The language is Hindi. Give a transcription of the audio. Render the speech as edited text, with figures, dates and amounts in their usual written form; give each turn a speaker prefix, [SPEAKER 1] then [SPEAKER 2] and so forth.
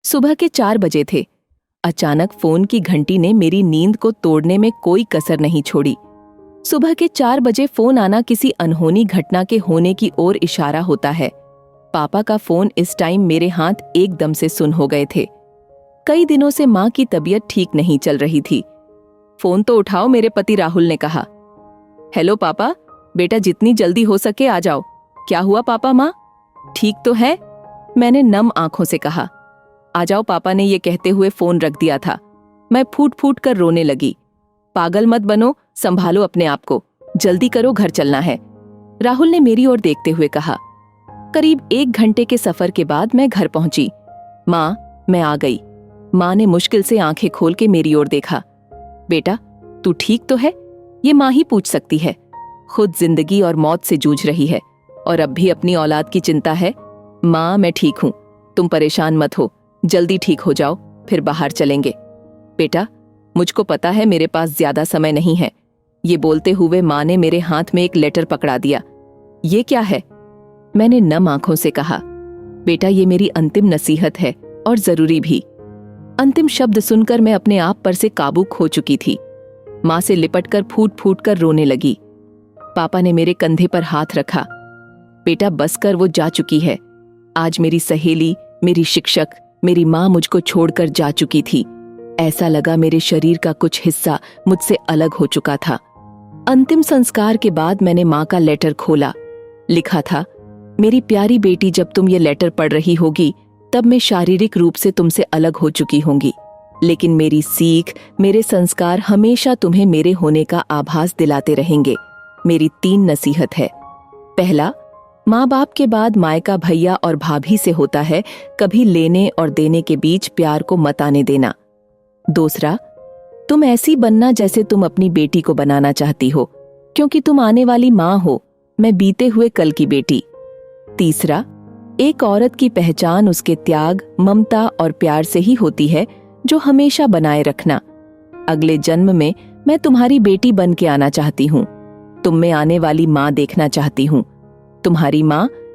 [SPEAKER 1] सुबह के 4 बजे थे। अचानक फोन की घंटी ने मेरी नींद को तोड़ने में कोई कसर नहीं छोड़ी। सुबह के 4 बजे फोन आना किसी अनहोनी घटना के होने की ओर इशारा होता है। पापा का फोन इस टाइम मेरे हाथ एकदम से सुन हो गए थे। कई दिनों से माँ की तबीयत ठीक नहीं चल रही थी। फोन तो उठाओ, मेरे पति राहुल ने कहा। हेलो पापा, बेटा जितनी जल्दी हो सके आ जाओ। क्या हुआ पापा? माँ ठीक तो है? मैंने नम आंखों से कहा। आ जाओ, पापा ने ये कहते हुए फोन रख दिया था। मैं फूट फूट कर रोने लगी। पागल मत बनो, संभालो अपने आप को, जल्दी करो, घर चलना है, राहुल ने मेरी ओर देखते हुए कहा। करीब 1 घंटे के सफर के बाद मैं घर पहुंची। माँ, मैं आ गई। माँ ने मुश्किल से आंखें खोल के मेरी ओर देखा। बेटा तू ठीक तो है? ये माँ ही पूछ सकती है। खुद जिंदगी और मौत से जूझ रही है और अब भी अपनी औलाद की चिंता है। माँ मैं ठीक हूं, तुम परेशान मत हो, जल्दी ठीक हो जाओ, फिर बाहर चलेंगे। बेटा मुझको पता है मेरे पास ज्यादा समय नहीं है। ये बोलते हुए माँ ने मेरे हाथ में एक लेटर पकड़ा दिया। ये क्या है? मैंने नम आंखों से कहा। बेटा ये मेरी अंतिम नसीहत है और जरूरी भी। अंतिम शब्द सुनकर मैं अपने आप पर से काबू खो चुकी थी। माँ से लिपटकर फूट फूट कर रोने लगी। पापा ने मेरे कंधे पर हाथ रखा। बेटा बस कर, वो जा चुकी है। आज मेरी सहेली, मेरी शिक्षक, मेरी माँ मुझको छोड़कर जा चुकी थी। ऐसा लगा मेरे शरीर का कुछ हिस्सा मुझसे अलग हो चुका था। अंतिम संस्कार के बाद मैंने माँ का लेटर खोला। लिखा था, मेरी प्यारी बेटी, जब तुम ये लेटर पढ़ रही होगी तब मैं शारीरिक रूप से तुमसे अलग हो चुकी होंगी, लेकिन मेरी सीख, मेरे संस्कार हमेशा तुम्हें मेरे होने का आभास दिलाते रहेंगे। मेरी 3 नसीहत है। पहला, माँ बाप के बाद मायका भैया और भाभी से होता है, कभी लेने और देने के बीच प्यार को मत आने देना। दूसरा, तुम ऐसी बनना जैसे तुम अपनी बेटी को बनाना चाहती हो, क्योंकि तुम आने वाली माँ हो, मैं बीते हुए कल की बेटी। तीसरा, एक औरत की पहचान उसके त्याग, ममता और प्यार से ही होती है, जो हमेशा बनाए रखना। अगले जन्म में मैं तुम्हारी बेटी बन के आना चाहती हूँ। तुम में आने वाली माँ देखना चाहती हूँ। तुम्हारी माँ